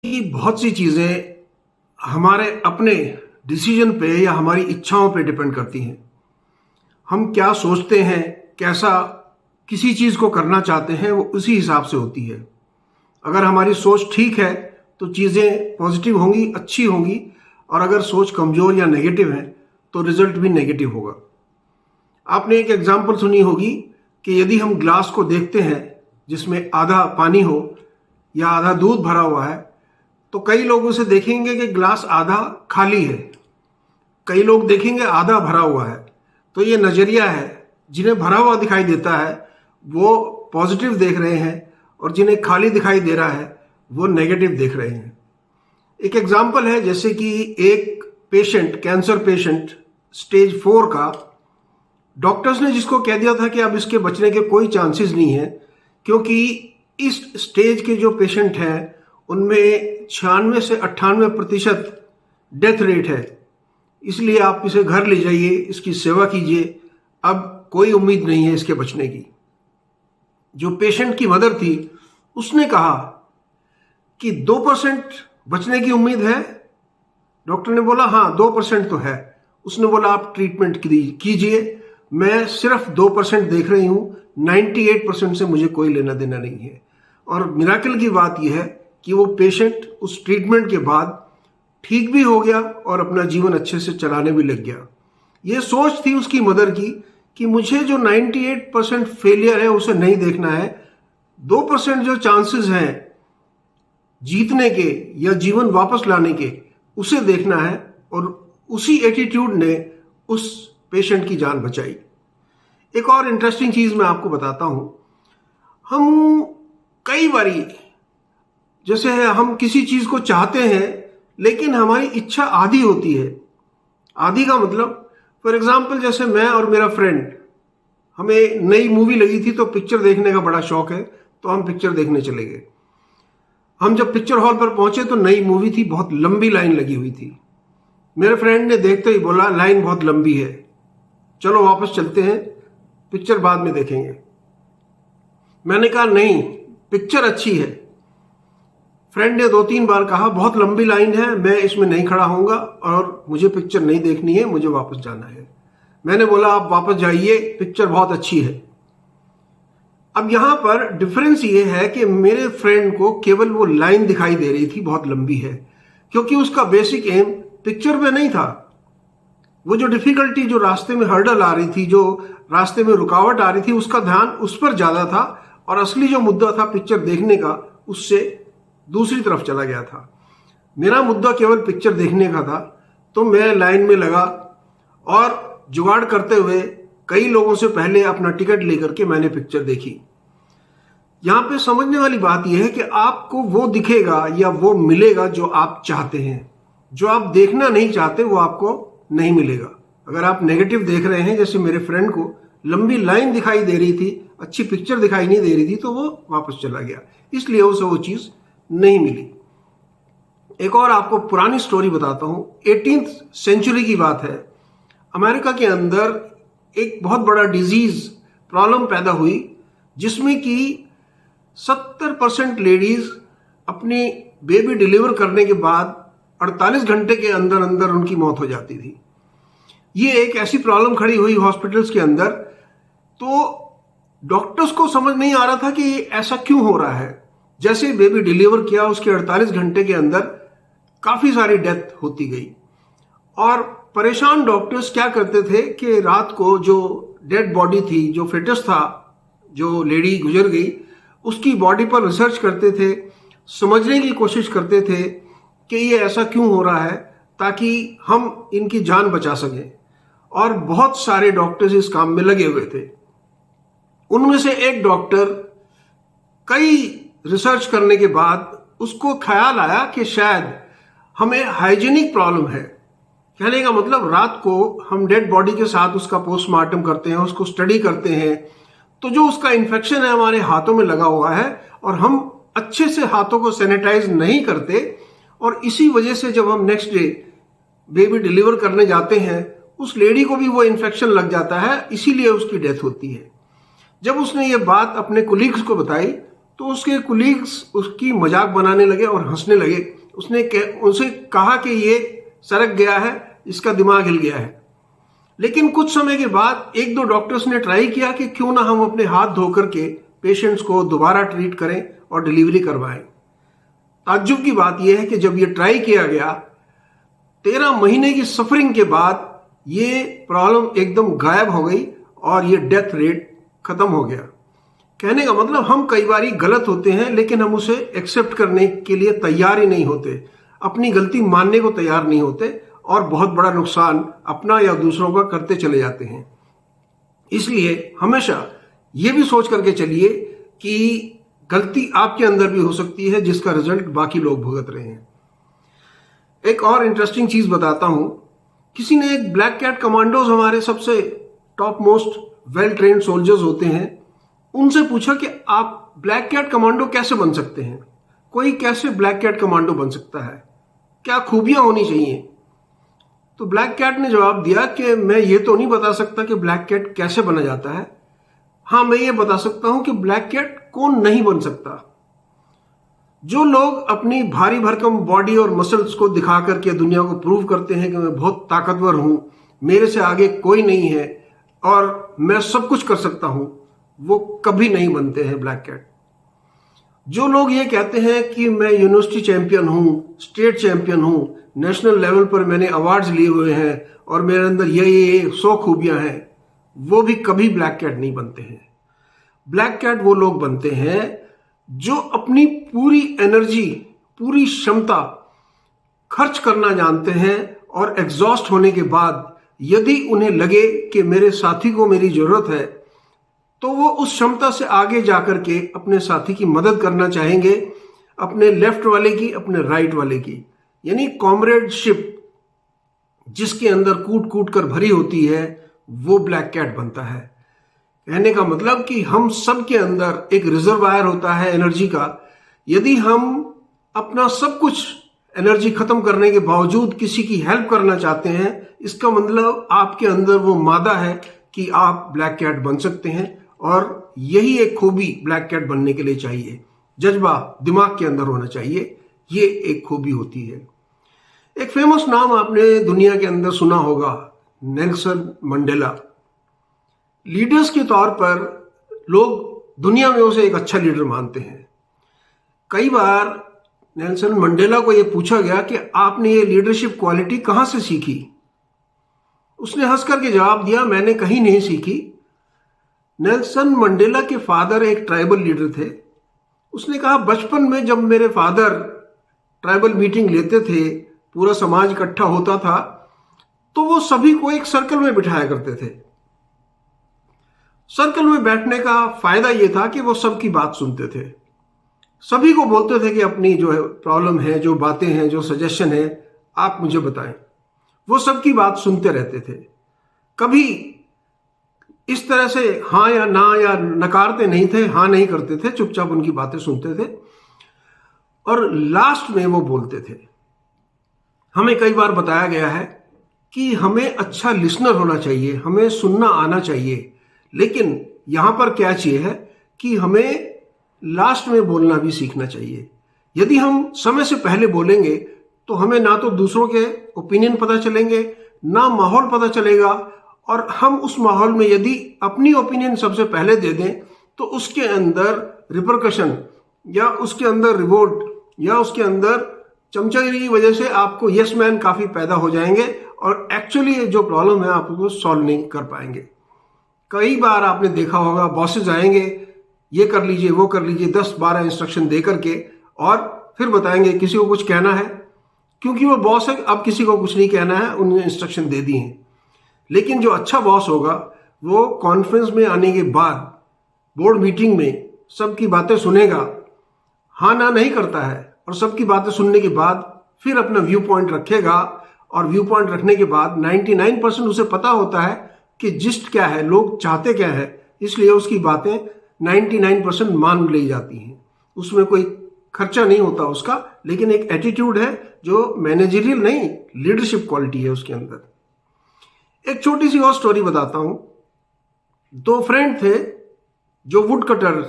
कि बहुत सी चीज़ें हमारे अपने डिसीजन पे या हमारी इच्छाओं पे डिपेंड करती हैं। हम क्या सोचते हैं, कैसा किसी चीज़ को करना चाहते हैं, वो उसी हिसाब से होती है। अगर हमारी सोच ठीक है तो चीज़ें पॉजिटिव होंगी, अच्छी होंगी, और अगर सोच कमज़ोर या नेगेटिव है तो रिजल्ट भी नेगेटिव होगा। आपने एक एग्जाम्पल सुनी होगी कि यदि हम ग्लास को देखते हैं जिसमें आधा पानी हो या आधा दूध भरा हुआ है, तो कई लोग उसे देखेंगे कि ग्लास आधा खाली है, कई लोग देखेंगे आधा भरा हुआ है। तो ये नज़रिया है। जिन्हें भरा हुआ दिखाई देता है वो पॉजिटिव देख रहे हैं, और जिन्हें खाली दिखाई दे रहा है वो नेगेटिव देख रहे हैं। एक एग्जाम्पल है, जैसे कि एक पेशेंट, कैंसर पेशेंट स्टेज 4 का, डॉक्टर्स ने जिसको कह दिया था कि अब इसके बचने के कोई चांसेस नहीं है, क्योंकि इस स्टेज के जो पेशेंट हैं उनमें 96 से 98% डेथ रेट है, इसलिए आप इसे घर ले जाइए, इसकी सेवा कीजिए, अब कोई उम्मीद नहीं है इसके बचने की। जो पेशेंट की मदर थी उसने कहा कि 2% बचने की उम्मीद है। डॉक्टर ने बोला हाँ 2% तो है। उसने बोला आप ट्रीटमेंट कीजिए, मैं सिर्फ 2% देख रही हूँ, 98% से मुझे कोई लेना देना नहीं है। और मिराकल की बात यह है कि वो पेशेंट उस ट्रीटमेंट के बाद ठीक भी हो गया और अपना जीवन अच्छे से चलाने भी लग गया। ये सोच थी उसकी मदर की कि मुझे जो 98% फेलियर है उसे नहीं देखना है, 2% जो चांसेस हैं जीतने के या जीवन वापस लाने के उसे देखना है। और उसी एटीट्यूड ने उस पेशेंट की जान बचाई। एक और इंटरेस्टिंग चीज मैं आपको बताता हूं। हम कई बारी, जैसे हम किसी चीज को चाहते हैं लेकिन हमारी इच्छा आधी होती है। आधी का मतलब, फॉर एग्जाम्पल, जैसे मैं और मेरा फ्रेंड, हमें नई मूवी लगी थी तो पिक्चर देखने का बड़ा शौक है, तो हम पिक्चर देखने चले गए। हम जब पिक्चर हॉल पर पहुंचे तो नई मूवी थी, बहुत लंबी लाइन लगी हुई थी। मेरे फ्रेंड ने देखते ही बोला लाइन बहुत लंबी है, चलो वापस चलते हैं, पिक्चर बाद में देखेंगे। मैंने कहा नहीं, पिक्चर अच्छी है। फ्रेंड ने 2-3 बार कहा बहुत लंबी लाइन है, मैं इसमें नहीं खड़ा होऊंगा और मुझे पिक्चर नहीं देखनी है, मुझे वापस जाना है। मैंने बोला आप वापस जाइए, पिक्चर बहुत अच्छी है। अब यहां पर डिफरेंस ये है कि मेरे फ्रेंड को केवल वो लाइन दिखाई दे रही थी बहुत लंबी है, क्योंकि उसका बेसिक एम पिक्चर में नहीं था। वो जो डिफिकल्टी, जो रास्ते में हर्डल आ रही थी, जो रास्ते में रुकावट आ रही थी, उसका ध्यान उस पर ज्यादा था, और असली जो मुद्दा था पिक्चर देखने का, उससे दूसरी तरफ चला गया था। मेरा मुद्दा केवल पिक्चर देखने का था, तो मैं लाइन में लगा और जुगाड़ करते हुए कई लोगों से पहले अपना टिकट लेकर के मैंने पिक्चर देखी। यहां पे समझने वाली बात यह है कि आपको वो दिखेगा या वो मिलेगा जो आप चाहते हैं। जो आप देखना नहीं चाहते वो आपको नहीं मिलेगा। अगर आप नेगेटिव देख रहे हैं, जैसे मेरे फ्रेंड को लंबी लाइन दिखाई दे रही थी, अच्छी पिक्चर दिखाई नहीं दे रही थी, तो वो वापस चला गया, इसलिए उसे वो चीज नहीं मिली। एक और आपको पुरानी स्टोरी बताता हूं। 18th सेंचुरी की बात है। अमेरिका के अंदर एक बहुत बड़ा डिजीज प्रॉब्लम पैदा हुई, जिसमें कि 70% लेडीज अपनी बेबी डिलीवर करने के बाद 48 घंटे के अंदर अंदर उनकी मौत हो जाती थी। ये एक ऐसी प्रॉब्लम खड़ी हुई हॉस्पिटल्स के अंदर, तो डॉक्टर्स को समझ नहीं आ रहा था कि ऐसा क्यों हो रहा है। जैसे बेबी डिलीवर किया, उसके 48 घंटे के अंदर काफी सारी डेथ होती गई। और परेशान डॉक्टर्स क्या करते थे कि रात को जो डेड बॉडी थी, जो फेटस था, जो लेडी गुजर गई, उसकी बॉडी पर रिसर्च करते थे, समझने की कोशिश करते थे कि ये ऐसा क्यों हो रहा है, ताकि हम इनकी जान बचा सकें। और बहुत सारे डॉक्टर्स इस काम में लगे हुए थे। उनमें से एक डॉक्टर कई रिसर्च करने के बाद उसको ख्याल आया कि शायद हमें हाइजीनिक प्रॉब्लम है। कहने का मतलब, रात को हम डेड बॉडी के साथ उसका पोस्टमार्टम करते हैं, उसको स्टडी करते हैं, तो जो उसका इन्फेक्शन है हमारे हाथों में लगा हुआ है, और हम अच्छे से हाथों को सैनिटाइज नहीं करते, और इसी वजह से जब हम नेक्स्ट डे बेबी डिलीवर करने जाते हैं, उस लेडी को भी वो इन्फेक्शन लग जाता है, इसीलिए उसकी डेथ होती है। जब उसने ये बात अपने कोलीग्स को बताई तो उसके कुलीग्स उसकी मजाक बनाने लगे और हंसने लगे। उनसे कहा कि ये सरक गया है, इसका दिमाग हिल गया है। लेकिन कुछ समय के बाद एक दो डॉक्टर्स ने ट्राई किया कि क्यों ना हम अपने हाथ धो करके पेशेंट्स को दोबारा ट्रीट करें और डिलीवरी करवाएं। ताज्जुब की बात यह है कि जब ये ट्राई किया गया, 13 महीने की सफरिंग के बाद ये प्रॉब्लम एकदम गायब हो गई और ये डेथ रेट खत्म हो गया। कहने का मतलब हम कई बार गलत होते हैं, लेकिन हम उसे एक्सेप्ट करने के लिए तैयार ही नहीं होते, अपनी गलती मानने को तैयार नहीं होते और बहुत बड़ा नुकसान अपना या दूसरों का करते चले जाते हैं। इसलिए हमेशा ये भी सोच करके चलिए कि गलती आपके अंदर भी हो सकती है जिसका रिजल्ट बाकी लोग भुगत रहे हैं। एक और इंटरेस्टिंग चीज बताता हूं। किसी ने एक ब्लैक कैट कमांडोज, हमारे सबसे top most well trained soldiers होते हैं, उनसे पूछा कि आप ब्लैक कैट कमांडो कैसे बन सकते हैं, कोई कैसे ब्लैक कैट कमांडो बन सकता है, क्या खूबियां होनी चाहिए। तो ब्लैक कैट ने जवाब दिया कि मैं ये तो नहीं बता सकता कि ब्लैक कैट कैसे बना जाता है, हाँ मैं ये बता सकता हूं कि ब्लैक कैट कौन नहीं बन सकता। जो लोग अपनी भारी भरकम बॉडी और मसल्स को दिखा करके दुनिया को प्रूव करते हैं कि मैं बहुत ताकतवर हूं, मेरे से आगे कोई नहीं है और मैं सब कुछ कर सकता हूं, वो कभी नहीं बनते हैं ब्लैक कैट। जो लोग ये कहते हैं कि मैं यूनिवर्सिटी चैंपियन हूं, स्टेट चैंपियन हूं, नेशनल लेवल पर मैंने अवार्ड्स लिए हुए हैं और मेरे अंदर ये 100 खूबियां हैं, वो भी कभी ब्लैक कैट नहीं बनते हैं। ब्लैक कैट वो लोग बनते हैं जो अपनी पूरी एनर्जी, पूरी क्षमता खर्च करना जानते हैं और एग्जॉस्ट होने के बाद यदि उन्हें लगे कि मेरे साथी को मेरी जरूरत है, तो वो उस क्षमता से आगे जाकर के अपने साथी की मदद करना चाहेंगे, अपने लेफ्ट वाले की, अपने राइट वाले की। यानी कॉमरेडशिप जिसके अंदर कूट कूट कर भरी होती है, वो ब्लैक कैट बनता है। कहने का मतलब कि हम सब के अंदर एक रिजर्वायर होता है एनर्जी का। यदि हम अपना सब कुछ एनर्जी खत्म करने के बावजूद किसी की हेल्प करना चाहते हैं, इसका मतलब आपके अंदर वो मादा है कि आप ब्लैक कैट बन सकते हैं। और यही एक खूबी ब्लैक कैट बनने के लिए चाहिए, जज्बा दिमाग के अंदर होना चाहिए, ये एक खूबी होती है। एक फेमस नाम आपने दुनिया के अंदर सुना होगा, नेल्सन मंडेला। लीडर्स के तौर पर लोग दुनिया में उसे एक अच्छा लीडर मानते हैं। कई बार नेल्सन मंडेला को यह पूछा गया कि आपने ये लीडरशिप क्वालिटी कहां से सीखी। उसने हंस करके जवाब दिया, मैंने कहीं नहीं सीखी। नेल्सन मंडेला के फादर एक ट्राइबल लीडर थे। उसने कहा, बचपन में जब मेरे फादर ट्राइबल मीटिंग लेते थे, पूरा समाज इकट्ठा होता था, तो वो सभी को एक सर्कल में बिठाया करते थे। सर्कल में बैठने का फायदा ये था कि वो सबकी बात सुनते थे, सभी को बोलते थे कि अपनी जो है प्रॉब्लम है, जो बातें हैं, जो सजेशन है, आप मुझे बताएं। वो सबकी बात सुनते रहते थे, कभी इस तरह से हाँ या ना या नकारते नहीं थे, हाँ नहीं करते थे, चुपचाप उनकी बातें सुनते थे और लास्ट में वो बोलते थे। हमें कई बार बताया गया है कि हमें अच्छा लिसनर होना चाहिए, हमें सुनना आना चाहिए, लेकिन यहां पर क्या चाहिए है कि हमें लास्ट में बोलना भी सीखना चाहिए। यदि हम समय से पहले बोलेंगे तो हमें ना तो दूसरों के ओपिनियन पता चलेंगे, ना माहौल पता चलेगा, और हम उस माहौल में यदि अपनी ओपिनियन सबसे पहले दे दें तो उसके अंदर रिपरकशन या उसके अंदर रिवोल्ट या उसके अंदर चमचागिरी की वजह से आपको यस मैन काफी पैदा हो जाएंगे और एक्चुअली जो प्रॉब्लम है आप उसको सॉल्व नहीं कर पाएंगे। कई बार आपने देखा होगा, बॉसेस आएंगे, ये कर लीजिए, वो कर लीजिए, 10-12 इंस्ट्रक्शन दे करके, और फिर बताएंगे किसी को कुछ कहना है, क्योंकि वो बॉस है, अब किसी को कुछ नहीं कहना है, उन्होंने इंस्ट्रक्शन दे दी हैं। लेकिन जो अच्छा बॉस होगा वो कॉन्फ्रेंस में आने के बाद बोर्ड मीटिंग में सबकी बातें सुनेगा, हाँ ना नहीं करता है, और सबकी बातें सुनने के बाद फिर अपना व्यू पॉइंट रखेगा, और व्यू पॉइंट रखने के बाद 99% उसे पता होता है कि जिस्ट क्या है, लोग चाहते क्या है, इसलिए उसकी बातें 99% मान ली जाती हैं। उसमें कोई खर्चा नहीं होता उसका, लेकिन एक एटीट्यूड है जो मैनेजरियल नहीं, लीडरशिप क्वालिटी है उसके अंदर। एक छोटी सी और स्टोरी बताता हूं। 2 फ्रेंड थे जो वुड कटर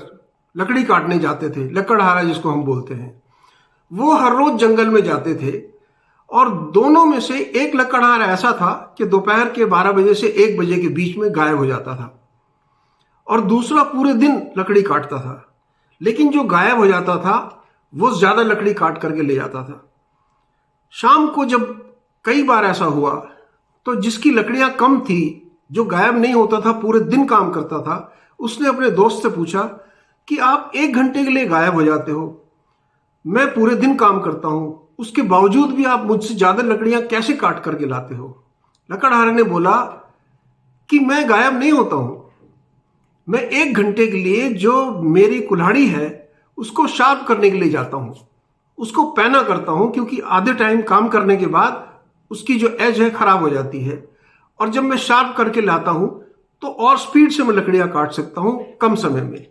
लकड़ी काटने जाते थे, लकड़हारा जिसको हम बोलते हैं, वो हर रोज जंगल में जाते थे और दोनों में से एक लकड़हारा ऐसा था कि दोपहर के 12 बजे से 1 बजे के बीच में गायब हो जाता था और दूसरा पूरे दिन लकड़ी काटता था। लेकिन जो गायब हो जाता था वो ज्यादा लकड़ी काट करके ले जाता था। शाम को जब कई बार ऐसा हुआ तो जिसकी लकड़ियां कम थी, जो गायब नहीं होता था, पूरे दिन काम करता था, उसने अपने दोस्त से पूछा कि आप 1 घंटे के लिए गायब हो जाते हो, मैं पूरे दिन काम करता हूं, उसके बावजूद भी आप मुझसे ज्यादा लकड़ियां कैसे काट करके लाते हो? लकड़हारे ने बोला कि मैं गायब नहीं होता हूं, मैं 1 घंटे के लिए जो मेरी कुल्हाड़ी है उसको शार्प करने के लिए जाता हूं, उसको पैना करता हूं, क्योंकि आधे टाइम काम करने के बाद उसकी जो एज है खराब हो जाती है और जब मैं शार्प करके लाता हूं तो और स्पीड से मैं लकड़ियां काट सकता हूं कम समय में।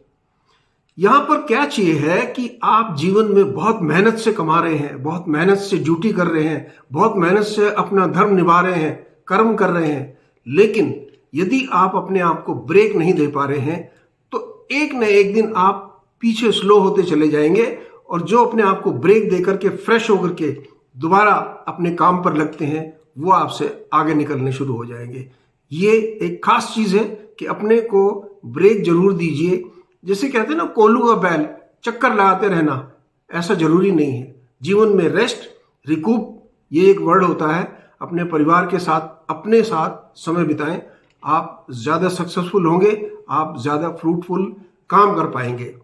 यहां पर कैच ये है कि आप जीवन में बहुत मेहनत से कमा रहे हैं, बहुत मेहनत से ड्यूटी कर रहे हैं, बहुत मेहनत से अपना धर्म निभा रहे हैं, कर्म कर रहे हैं, लेकिन यदि आप अपने आप को ब्रेक नहीं दे पा रहे हैं तो एक न एक दिन आप पीछे स्लो होते चले जाएंगे और जो अपने आप को ब्रेक दे करके फ्रेश होकर के दोबारा अपने काम पर लगते हैं वो आपसे आगे निकलने शुरू हो जाएंगे। ये एक खास चीज है कि अपने को ब्रेक जरूर दीजिए। जैसे कहते हैं ना, कोल्हू का बैल चक्कर लगाते रहना, ऐसा जरूरी नहीं है। जीवन में रेस्ट, रिकूप, ये एक वर्ड होता है। अपने परिवार के साथ, अपने साथ समय बिताएं, आप ज्यादा सक्सेसफुल होंगे, आप ज्यादा फ्रूटफुल काम कर पाएंगे।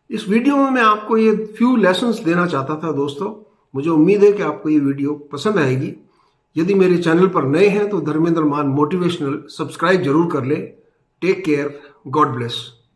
इस वीडियो में मैं आपको ये फ्यू लेसन्स देना चाहता था दोस्तों। मुझे उम्मीद है कि आपको ये वीडियो पसंद आएगी। यदि मेरे चैनल पर नए हैं तो धर्मेंद्र मान मोटिवेशनल सब्सक्राइब जरूर कर लें। Take care, God bless.